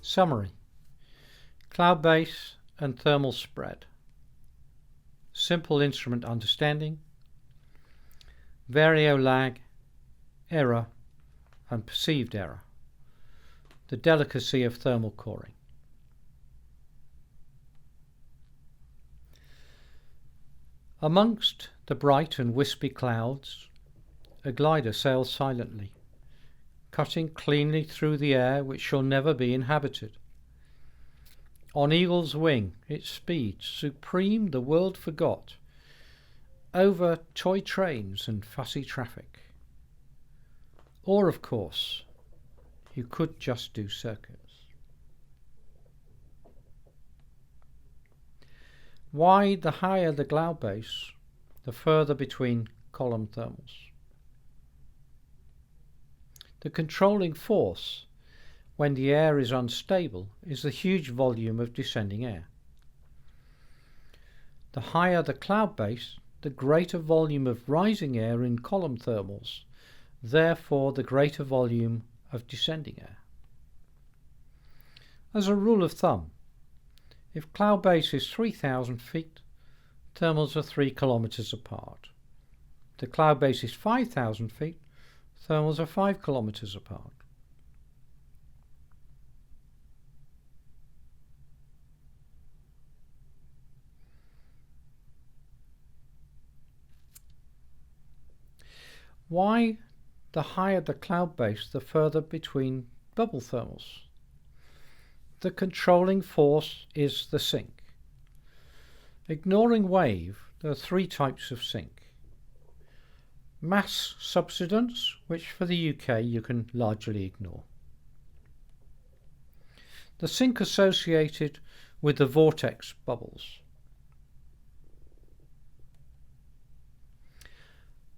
Summary: cloud base and thermal spread, simple instrument understanding, vario lag, error and perceived error, the delicacy of thermal coring. Amongst the bright and wispy clouds, a glider sails silently, cutting cleanly through the air which shall never be inhabited. On eagle's wing its speed supreme the world forgot, over toy trains and fussy traffic. Or, of course, you could just do circuits. Why the higher the cloud base, the further between column thermals? The controlling force when the air is unstable is the huge volume of descending air. The higher the cloud base, the greater volume of rising air in column thermals, therefore the greater volume of descending air. As a rule of thumb, if cloud base is 3,000 feet, thermals are 3 kilometers apart. If the cloud base is 5,000 feet, thermals are 5 kilometers apart. Why the higher the cloud base, the further between bubble thermals? The controlling force is the sink. Ignoring wave, there are 3 types of sink. Mass subsidence, which for the UK you can largely ignore. The sink associated with the vortex bubbles.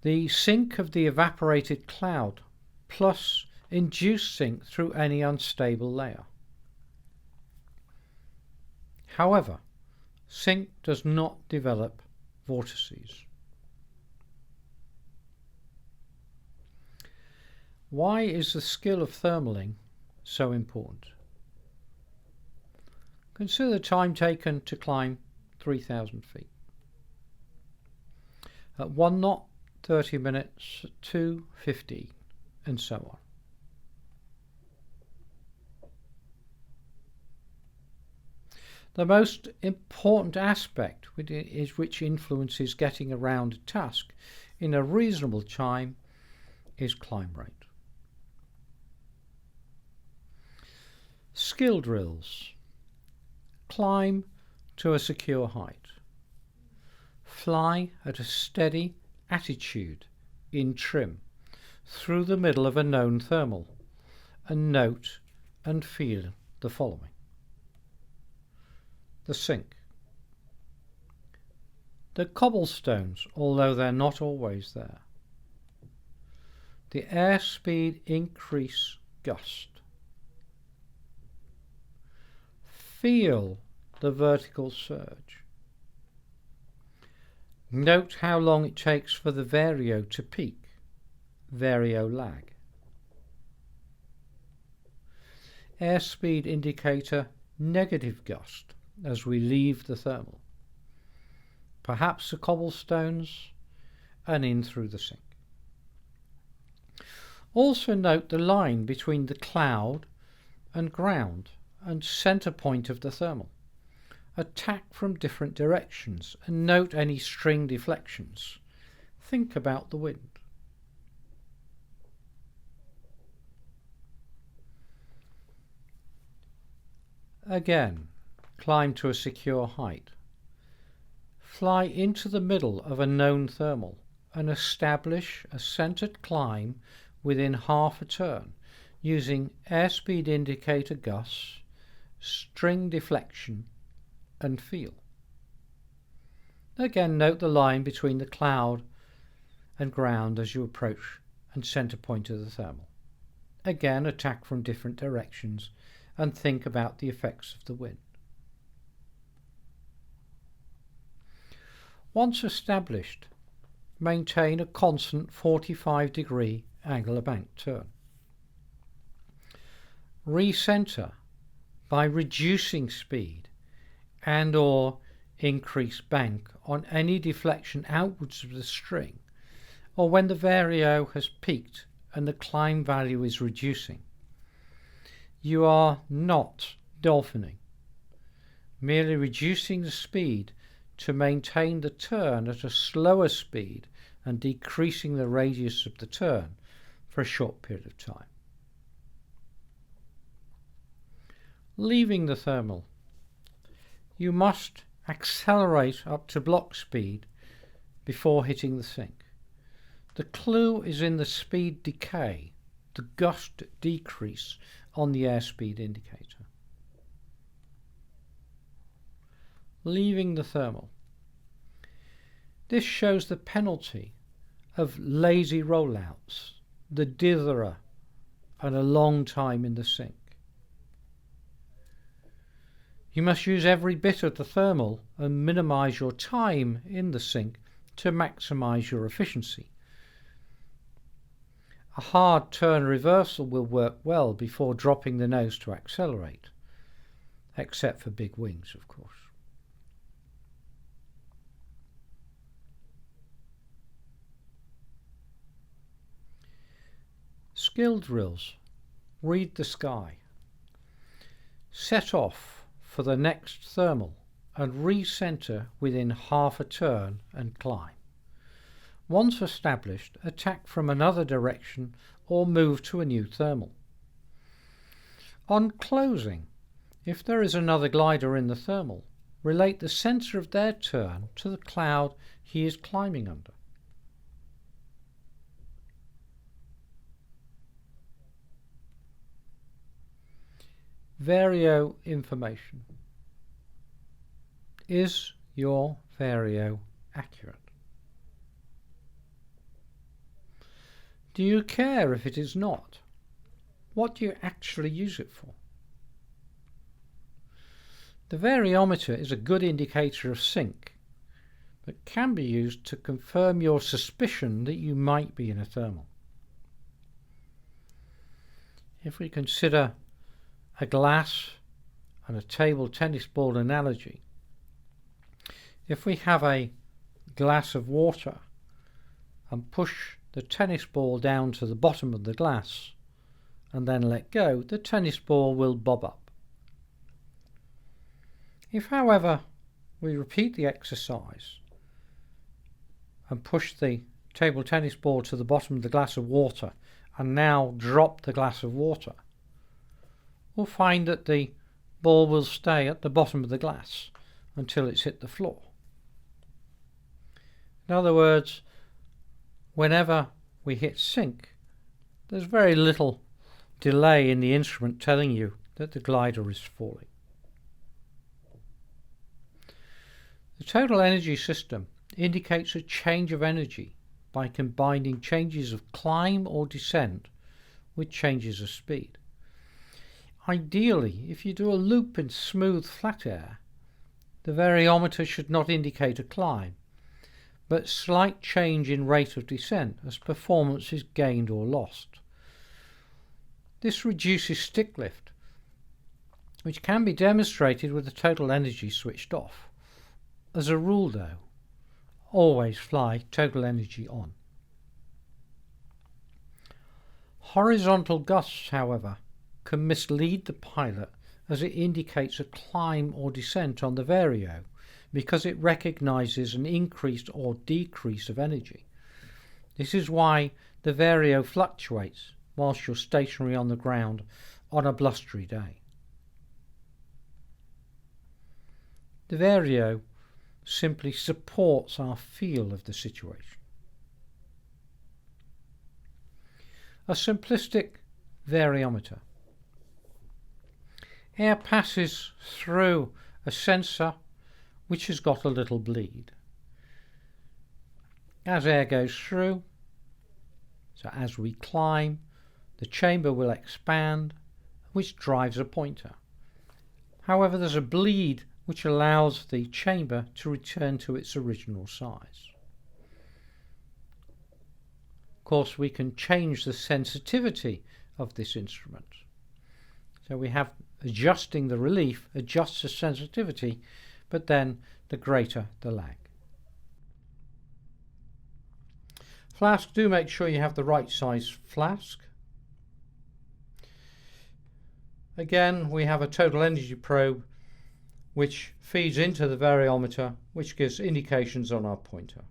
The sink of the evaporated cloud plus induced sink through any unstable layer. However, sink does not develop vortices. Why is the skill of thermaling so important? Consider the time taken to climb 3,000 feet. At 1 knot, 30 minutes, 2, 15, and so on. The most important aspect which influences getting around a task in a reasonable time is climb rate. Skill drills. Climb to a secure height. Fly at a steady attitude in trim through the middle of a known thermal, and note and feel the following. The sink. The cobblestones, although they're not always there. The airspeed increase gust. Feel the vertical surge. Note how long it takes for the vario to peak, vario lag. Airspeed indicator negative gust as we leave the thermal. Perhaps the cobblestones and in through the sink. Also note the line between the cloud and ground and center point of the thermal. Attack from different directions and note any string deflections. Think about the wind. Again, climb to a secure height. Fly into the middle of a known thermal and establish a centered climb within half a turn using airspeed indicator gusts, string deflection and feel. Again, note the line between the cloud and ground as you approach and center point of the thermal. Again, attack from different directions and think about the effects of the wind. Once established, maintain a constant 45-degree angular bank turn. Recenter by reducing speed and or increase bank on any deflection outwards of the string, or when the vario has peaked and the climb value is reducing. You are not dolphining, merely reducing the speed to maintain the turn at a slower speed and decreasing the radius of the turn for a short period of time. Leaving the thermal, you must accelerate up to block speed before hitting the sink. The clue is in the speed decay, the gust decrease on the airspeed indicator. Leaving the thermal. This shows the penalty of lazy rollouts, the ditherer, and a long time in the sink. You must use every bit of the thermal and minimize your time in the sink to maximize your efficiency. A hard turn reversal will work well before dropping the nose to accelerate, except for big wings, of course. Skill drills. Read the sky. Set off for the next thermal and recenter within half a turn and climb. Once established, attack from another direction or move to a new thermal. On closing, if there is another glider in the thermal, relate the center of their turn to the cloud he is climbing under. Vario information. Is your vario accurate? Do you care if it is not? What do you actually use it for? The variometer is a good indicator of sink, but can be used to confirm your suspicion that you might be in a thermal. If we consider a glass and a table tennis ball analogy, if we have a glass of water and push the tennis ball down to the bottom of the glass and then let go, the tennis ball will bob up. If, however, we repeat the exercise and push the table tennis ball to the bottom of the glass of water and now drop the glass of water, we'll find that the ball will stay at the bottom of the glass until it's hit the floor. In other words, whenever we hit sink, there's very little delay in the instrument telling you that the glider is falling. The total energy system indicates a change of energy by combining changes of climb or descent with changes of speed. Ideally, if you do a loop in smooth flat air, the variometer should not indicate a climb, but slight change in rate of descent as performance is gained or lost. This reduces stick lift, which can be demonstrated with the total energy switched off. As a rule, though, always fly total energy on. Horizontal gusts, however, can mislead the pilot as it indicates a climb or descent on the vario because it recognizes an increase or decrease of energy. This is why the vario fluctuates whilst you're stationary on the ground on a blustery day. The vario simply supports our feel of the situation. A simplistic variometer. Air passes through a sensor which has got a little bleed. As air goes through, so as we climb, the chamber will expand, which drives a pointer. However, there's a bleed which allows the chamber to return to its original size. Of course, we can change the sensitivity of this instrument. So we have adjusting the relief adjusts the sensitivity, but then the greater the lag. Flask, do make sure you have the right size flask. Again, we have a total energy probe which feeds into the variometer, which gives indications on our pointer.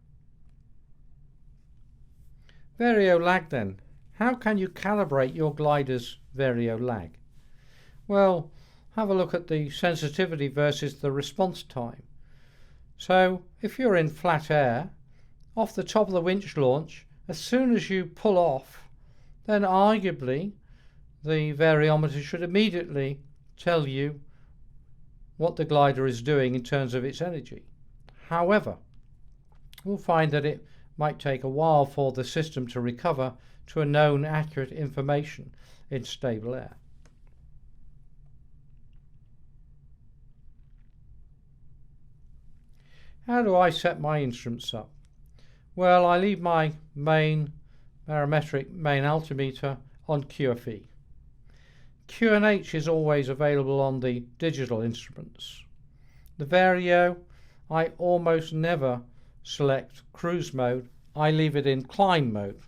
Vario lag then. How can you calibrate your glider's vario lag? Well, have a look at the sensitivity versus the response time. So if you're in flat air, off the top of the winch launch, as soon as you pull off, then arguably the variometer should immediately tell you what the glider is doing in terms of its energy. However, we'll find that it might take a while for the system to recover to a known accurate information in stable air. How do I set my instruments up? Well, I leave my main barometric main altimeter on QFE. QNH is always available on the digital instruments. The vario, I almost never select cruise mode. I leave it in climb mode.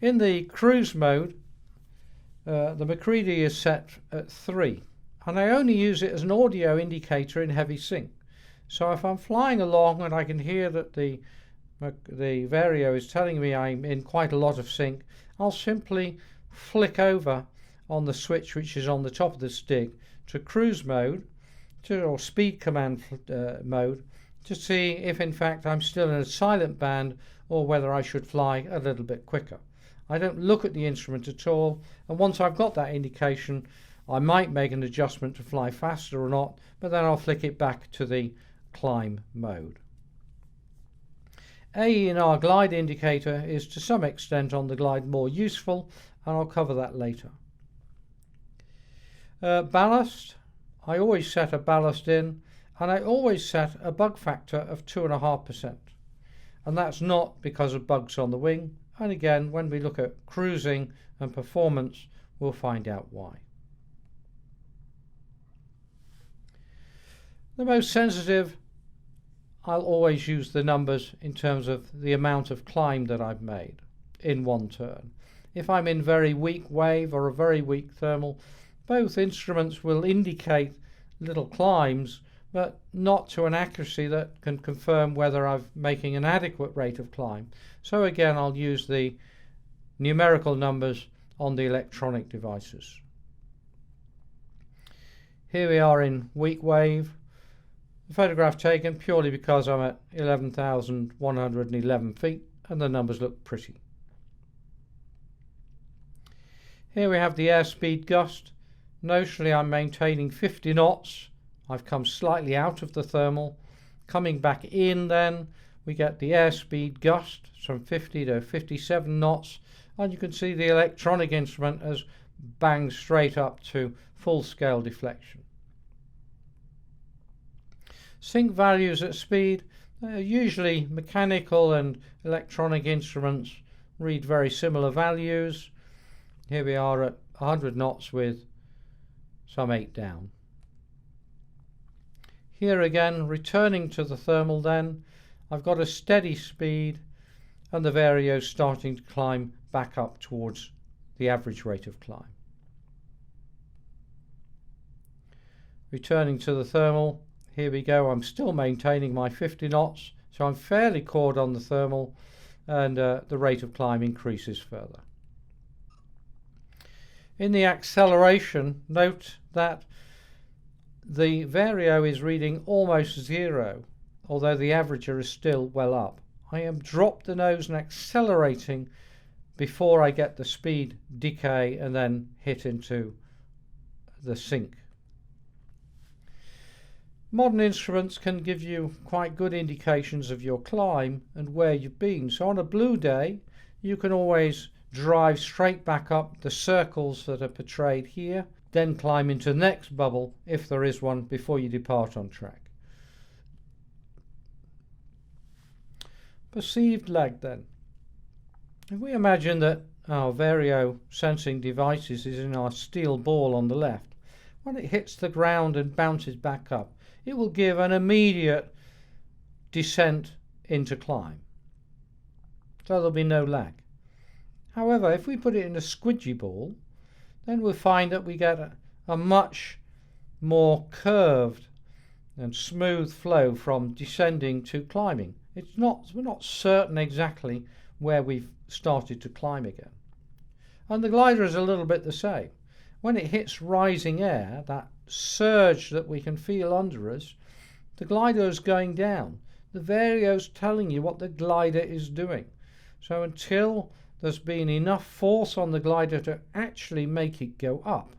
In the cruise mode, the McCready is set at 3, and I only use it as an audio indicator in heavy sync. So if I'm flying along and I can hear that the vario is telling me I'm in quite a lot of sync, I'll simply flick over on the switch which is on the top of the stick to cruise mode or speed command mode to see if in fact I'm still in a silent band or whether I should fly a little bit quicker. I don't look at the instrument at all, and once I've got that indication I might make an adjustment to fly faster or not, but then I'll flick it back to the climb mode. A in our glide indicator is to some extent on the glide more useful, and I'll cover that later. Ballast, I always set a ballast in, and I always set a bug factor of 2.5%, and that's not because of bugs on the wing, and again when we look at cruising and performance we'll find out why. The most sensitive, I'll always use the numbers in terms of the amount of climb that I've made in one turn. If I'm in very weak wave or a very weak thermal, both instruments will indicate little climbs, but not to an accuracy that can confirm whether I'm making an adequate rate of climb. So again, I'll use the numerical numbers on the electronic devices. Here we are in weak wave. The photograph taken purely because I'm at 11,111 feet and the numbers look pretty. Here we have the airspeed gust. Notionally I'm maintaining 50 knots. I've come slightly out of the thermal. Coming back in then we get the airspeed gust from 50 to 57 knots, and you can see the electronic instrument has banged straight up to full scale deflection. Sync values at speed, usually mechanical and electronic instruments read very similar values. Here we are at 100 knots with some 8 down. Here again, returning to the thermal then, I've got a steady speed and the vario starting to climb back up towards the average rate of climb. Returning to the thermal, here we go, I'm still maintaining my 50 knots, so I'm fairly cored on the thermal, and the rate of climb increases further. In the acceleration, note that the vario is reading almost 0, although the averager is still well up. I am dropped the nose and accelerating before I get the speed decay and then hit into the sink. Modern instruments can give you quite good indications of your climb and where you've been. So on a blue day, you can always drive straight back up the circles that are portrayed here, then climb into the next bubble if there is one before you depart on track. Perceived lag then. If we imagine that our vario sensing devices is in our steel ball on the left. When it hits the ground and bounces back up, it will give an immediate descent into climb. So there'll be no lag. However, if we put it in a squidgy ball, then we'll find that we get a much more curved and smooth flow from descending to climbing. We're not certain exactly where we've started to climb again. And the glider is a little bit the same. When it hits rising air, that surge that we can feel under us, the glider is going down. The vario's telling you what the glider is doing. So until there's been enough force on the glider to actually make it go up,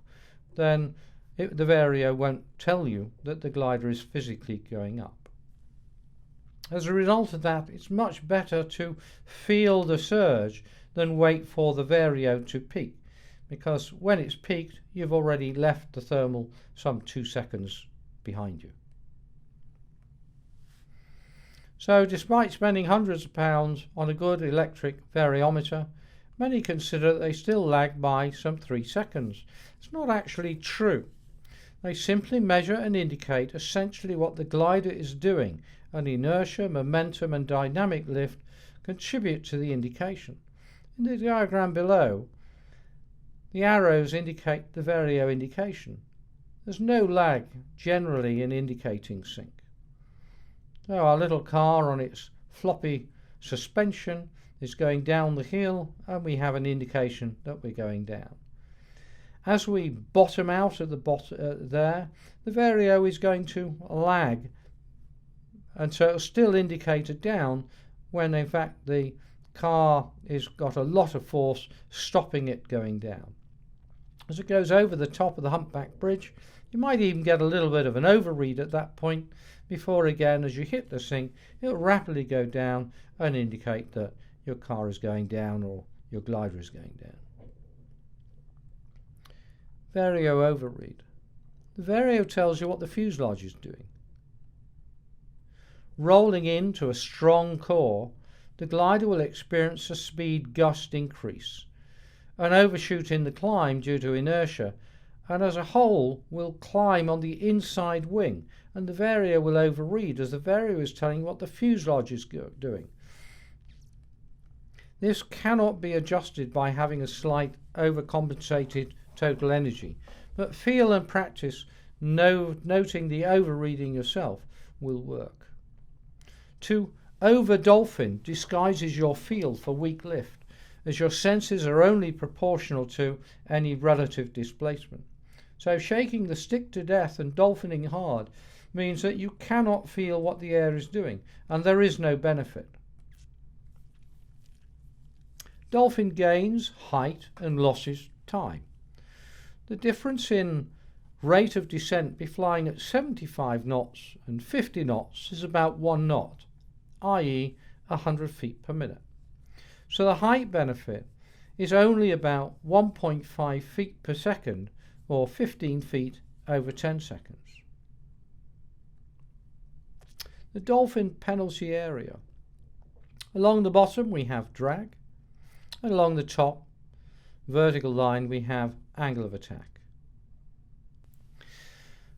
then the vario won't tell you that the glider is physically going up. As a result of that, it's much better to feel the surge than wait for the vario to peak, because when it's peaked, you've already left the thermal some 2 seconds behind you. So despite spending hundreds of pounds on a good electric variometer, many consider that they still lag by some 3 seconds. It's not actually true. They simply measure and indicate essentially what the glider is doing, and inertia, momentum and dynamic lift contribute to the indication. In the diagram below, the arrows indicate the vario indication. There's no lag generally in indicating sync. So our little car on its floppy suspension is going down the hill, and we have an indication that we're going down. As we bottom out at the the vario is going to lag, and so it'll still indicate a down when in fact the car has got a lot of force stopping it going down. As it goes over the top of the humpback bridge, you might even get a little bit of an overread at that point, before again, as you hit the sink, it'll rapidly go down and indicate that your car is going down or your glider is going down. Vario overread. The vario tells you what the fuselage is doing. Rolling into a strong core, the glider will experience a speed gust increase, an overshoot in the climb due to inertia, and as a whole will climb on the inside wing, and the vario will overread as the vario is telling what the fuselage is doing. This cannot be adjusted by having a slight overcompensated total energy, but feel and practice noting the overreading yourself will work. To over-dolphin disguises your feel for weak lift, as your senses are only proportional to any relative displacement. So shaking the stick to death and dolphining hard means that you cannot feel what the air is doing, and there is no benefit. Dolphin gains height and losses time. The difference in rate of descent be flying at 75 knots and 50 knots is about 1 knot, i.e. 100 feet per minute. So the height benefit is only about 1.5 feet per second, or 15 feet over 10 seconds. The dolphin penalty area. Along the bottom we have drag, and along the top vertical line we have angle of attack.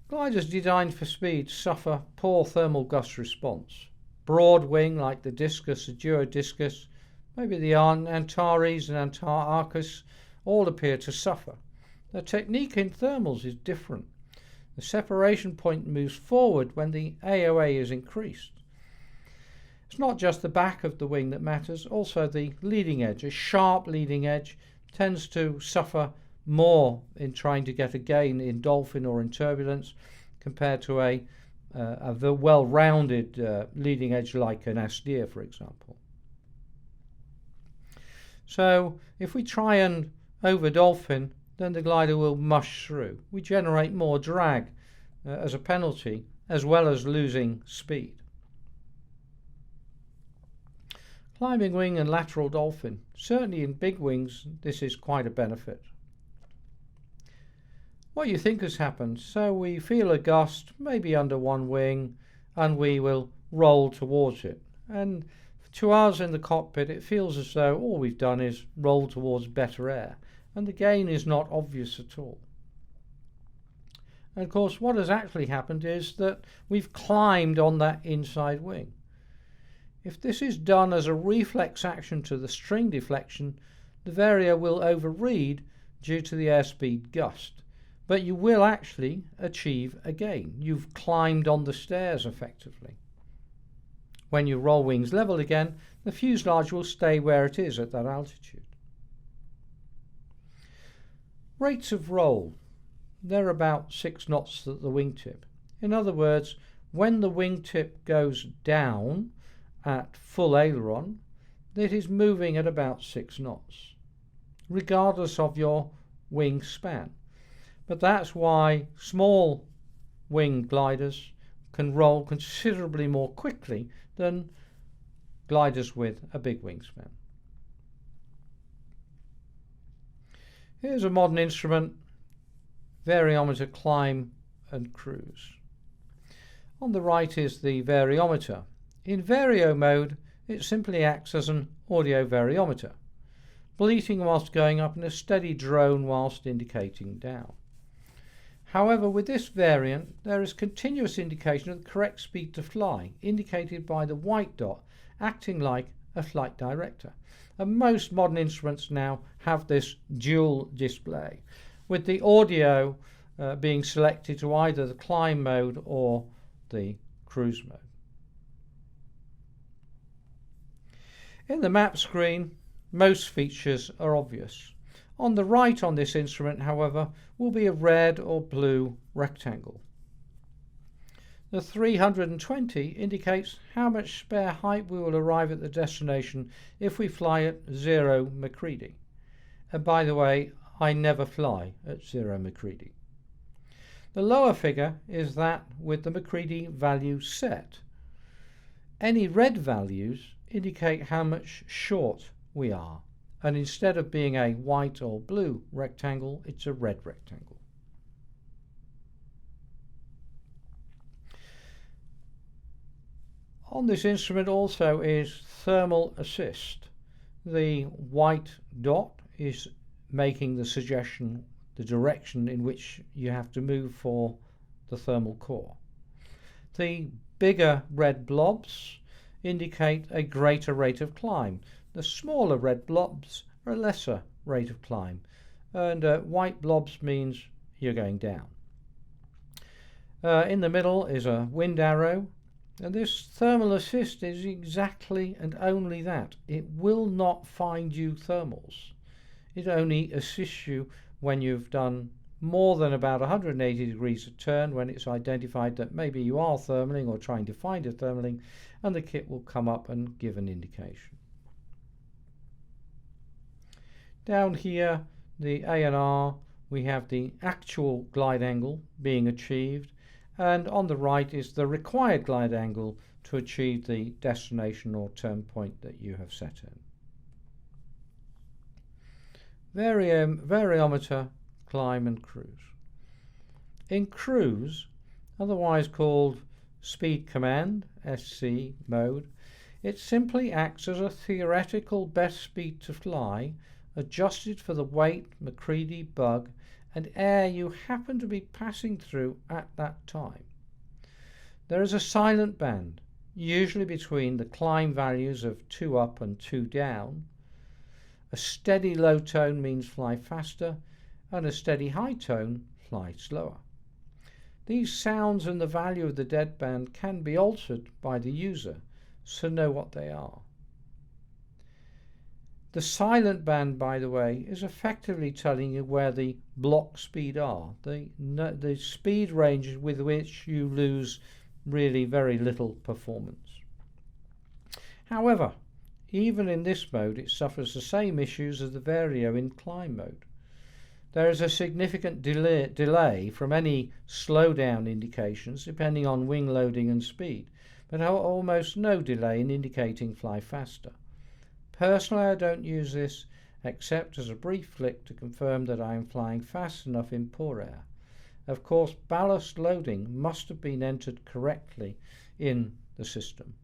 Gliders designed for speed suffer poor thermal gust response. Broad wing like the discus, the duodiscus, maybe the Antares and Antarcus all appear to suffer. The technique in thermals is different. The separation point moves forward when the AOA is increased. It's not just the back of the wing that matters, also the leading edge. A sharp leading edge tends to suffer more in trying to get a gain in dolphin or in turbulence compared to a well-rounded leading edge like an Asteer, for example. So if we try and over-dolphin, then the glider will mush through. We generate more drag as a penalty, as well as losing speed. Climbing wing and lateral dolphin. Certainly in big wings, this is quite a benefit. What you think has happened, so we feel a gust, maybe under one wing, and we will roll towards it. And To us in the cockpit, it feels as though all we've done is roll towards better air, and the gain is not obvious at all. And of course, what has actually happened is that we've climbed on that inside wing. If this is done as a reflex action to the string deflection, the Vario will overread due to the airspeed gust, but you will actually achieve a gain. You've climbed on the stairs effectively. When you roll wings level again, the fuselage will stay where it is at that altitude. Rates of roll. They're about 6 knots at the wingtip. In other words, when the wingtip goes down at full aileron, it is moving at about 6 knots, regardless of your wing span. But that's why small wing gliders can roll considerably more quickly than gliders with a big wingspan. Here's a modern instrument, variometer climb and cruise. On the right is the variometer. In vario mode, it simply acts as an audio variometer, bleating whilst going up and a steady drone whilst indicating down. However, with this variant, there is continuous indication of the correct speed to fly, indicated by the white dot, acting like a flight director. And most modern instruments now have this dual display, with the audio being selected to either the climb mode or the cruise mode. In the map screen, most features are obvious. On the right on this instrument, however, will be a red or blue rectangle. The 320 indicates how much spare height we will arrive at the destination if we fly at 0 Macready. And by the way, I never fly at 0 Macready. The lower figure is that with the Macready value set. Any red values indicate how much short we are, and instead of being a white or blue rectangle, it's a red rectangle. On this instrument also is thermal assist. The white dot is making the suggestion, the direction in which you have to move for the thermal core. The bigger red blobs indicate a greater rate of climb. The smaller red blobs are a lesser rate of climb, and white blobs means you're going down. In the middle is a wind arrow, and this thermal assist is exactly and only that. It will not find you thermals. It only assists you when you've done more than about 180 degrees of turn, when it's identified that maybe you are thermaling or trying to find a thermaling, and the kit will come up and give an indication. Down here, the A&R, we have the actual glide angle being achieved, and on the right is the required glide angle to achieve the destination or turn point that you have set in. Variometer, climb and cruise. In cruise, otherwise called speed command, SC mode, it simply acts as a theoretical best speed to fly, adjusted for the weight, Macready, bug, and air you happen to be passing through at that time. There is a silent band, usually between the climb values of 2 up and 2 down. A steady low tone means fly faster, and a steady high tone, fly slower. These sounds and the value of the deadband can be altered by the user, so know what they are. The silent band, by the way, is effectively telling you where the block speed are, the speed range with which you lose really very little performance. However, even in this mode, it suffers the same issues as the Vario in climb mode. There is a significant delay from any slowdown indications depending on wing loading and speed, but almost no delay in indicating fly faster. Personally, I don't use this except as a brief flick to confirm that I am flying fast enough in poor air. Of course, ballast loading must have been entered correctly in the system.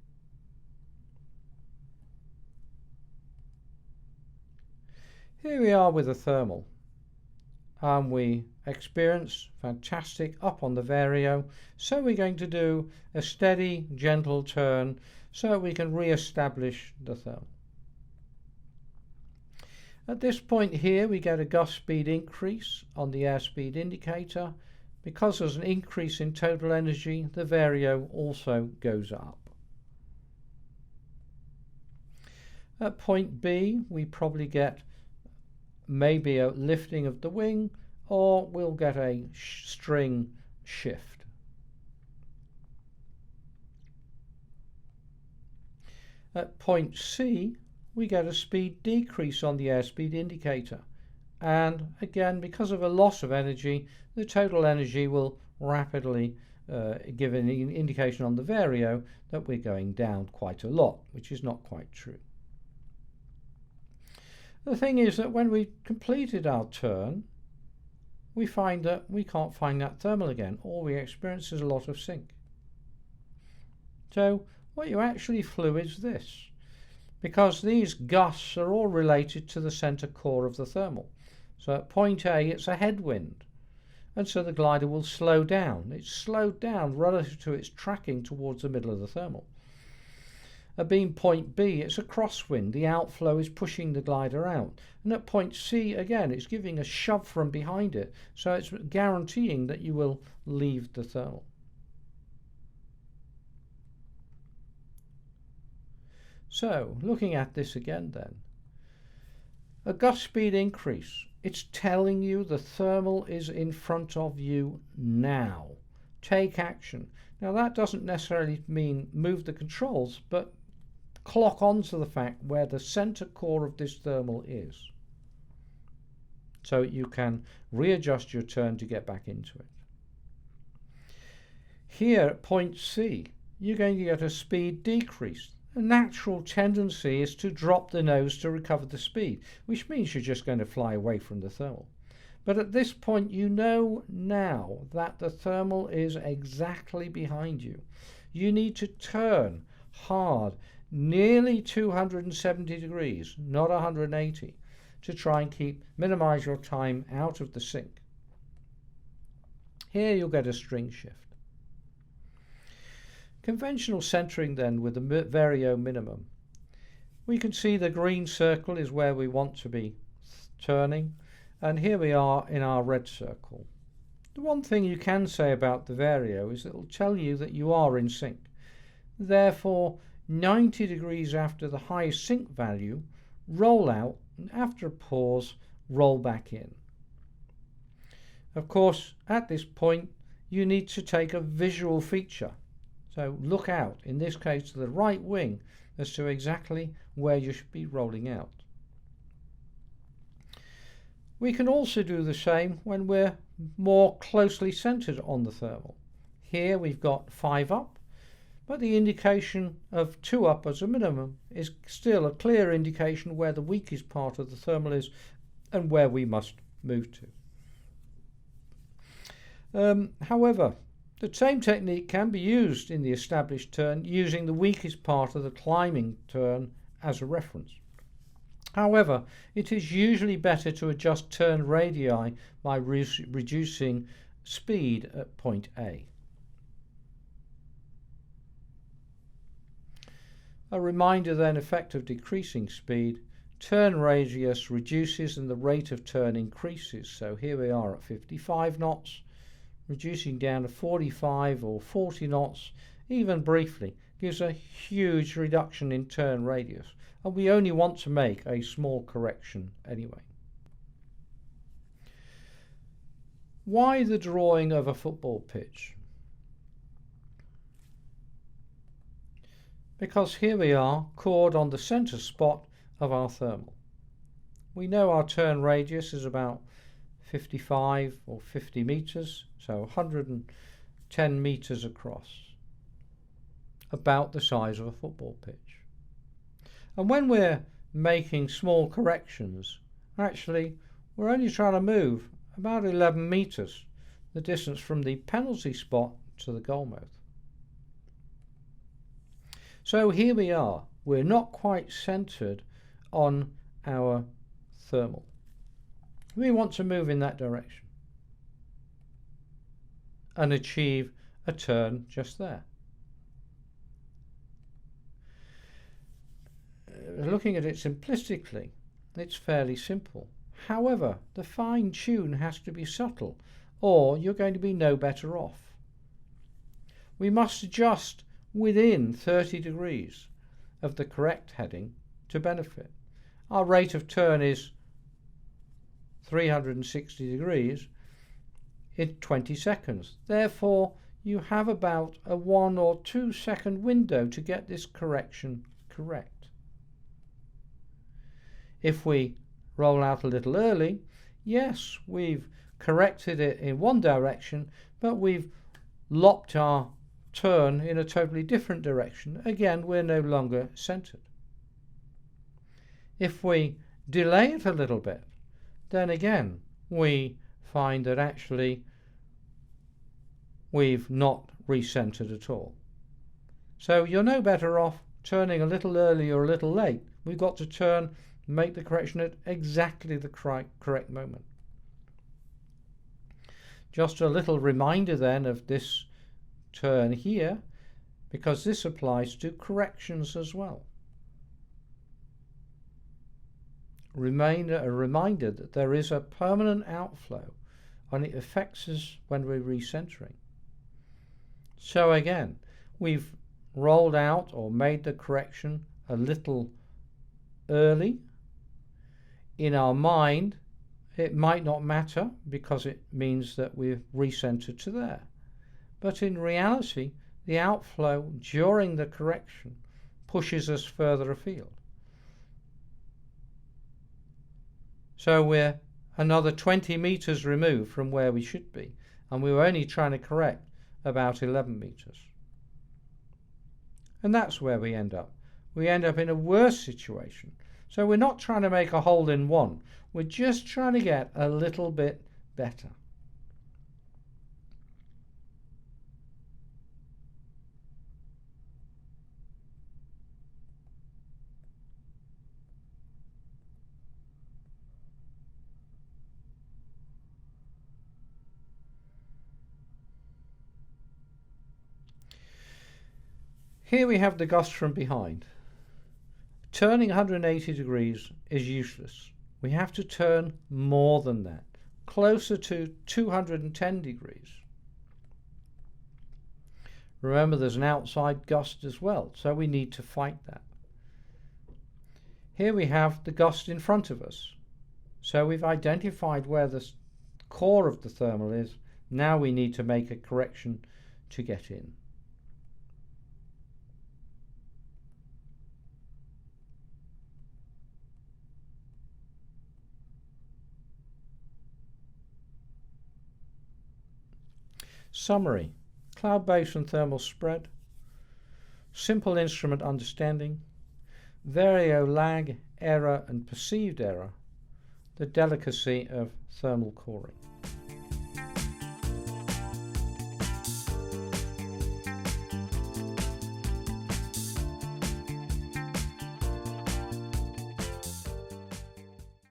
Here we are with a thermal, and we experience fantastic up on the vario, so we're going to do a steady, gentle turn so we can re-establish the thermal. At this point here we get a gust speed increase on the airspeed indicator. Because there's an increase in total energy, the vario also goes up. At point B we probably get maybe a lifting of the wing, or we'll get a string shift. At point C we get a speed decrease on the airspeed indicator, and again, because of a loss of energy, the total energy will rapidly give an indication on the vario that we're going down quite a lot, which is not quite true. The thing is that when we completed our turn, we find that we can't find that thermal again. All we experience is a lot of sink. So what you actually flew is this, because these gusts are all related to the center core of the thermal. So at point A it's a headwind, and so the glider will slow down. It's slowed down relative to its tracking towards the middle of the thermal. At being point B it's a crosswind. The outflow is pushing the glider out. And at point C again it's giving a shove from behind it, so it's guaranteeing that you will leave the thermal. So looking at this again then, a gust speed increase. It's telling you the thermal is in front of you now. Take action. Now that doesn't necessarily mean move the controls, but clock onto the fact where the center core of this thermal is, so you can readjust your turn to get back into it. Here at point C, you're going to get a speed decrease. A natural tendency is to drop the nose to recover the speed, which means you're just going to fly away from the thermal. But at this point, you know now that the thermal is exactly behind you. You need to turn hard, nearly 270 degrees, not 180, to try and minimize your time out of the sink. Here you'll get a string shift. Conventional centering then with the vario minimum. We can see the green circle is where we want to be turning, and here we are in our red circle. The one thing you can say about the vario is that it will tell you that you are in sync. Therefore, 90 degrees after the highest sync value, roll out, and after a pause, roll back in. Of course, at this point, you need to take a visual feature. So look out, in this case, to the right wing as to exactly where you should be rolling out. We can also do the same when we're more closely centered on the thermal. Here we've got 5 up, but the indication of 2 up as a minimum is still a clear indication where the weakest part of the thermal is and where we must move to. However, the same technique can be used in the established turn using the weakest part of the climbing turn as a reference. However, it is usually better to adjust turn radii by reducing speed at point A. A reminder then, effect of decreasing speed. Turn radius reduces and the rate of turn increases. So here we are at 55 knots. Reducing down to 45 or 40 knots, even briefly, gives a huge reduction in turn radius, and we only want to make a small correction anyway. Why the drawing of a football pitch? Because here we are, cored on the center spot of our thermal. We know our turn radius is about 55 or 50 meters, so 110 meters across, about the size of a football pitch. And when we're making small corrections, actually we're only trying to move about 11 meters, the distance from the penalty spot to the goalmouth. So here we are, we're not quite centered on our thermal. We want to move in that direction and achieve a turn just there. Looking at it simplistically, it's fairly simple. However, the fine tune has to be subtle, or you're going to be no better off. We must adjust within 30 degrees of the correct heading to benefit. Our rate of turn is 360 degrees in 20 seconds. Therefore, you have about a 1 or 2 second window to get this correction correct. If we roll out a little early, yes, we've corrected it in one direction, but we've lopped our turn in a totally different direction. Again, we're no longer centered. If we delay it a little bit, then again, we find that actually we've not recentered at all. So you're no better off turning a little early or a little late. We've got to turn, make the correction at exactly the correct moment. Just a little reminder then of this turn here, because this applies to corrections as well. A reminder that there is a permanent outflow and it affects us when we're recentering. So again, we've rolled out or made the correction a little early. In our mind, it might not matter because it means that we've recentered to there. But in reality, the outflow during the correction pushes us further afield. So we're another 20 meters removed from where we should be, and we were only trying to correct about 11 meters. And that's where we end up. We end up in a worse situation. So we're not trying to make a hole in one. We're just trying to get a little bit better. Here we have the gust from behind. Turning 180 degrees is useless. We have to turn more than that, closer to 210 degrees. Remember, there's an outside gust as well, so we need to fight that. Here we have the gust in front of us. So we've identified where the core of the thermal is. Now we need to make a correction to get in. Summary: cloud base and thermal spread, simple instrument understanding, vario lag, error and perceived error, the delicacy of thermal coring.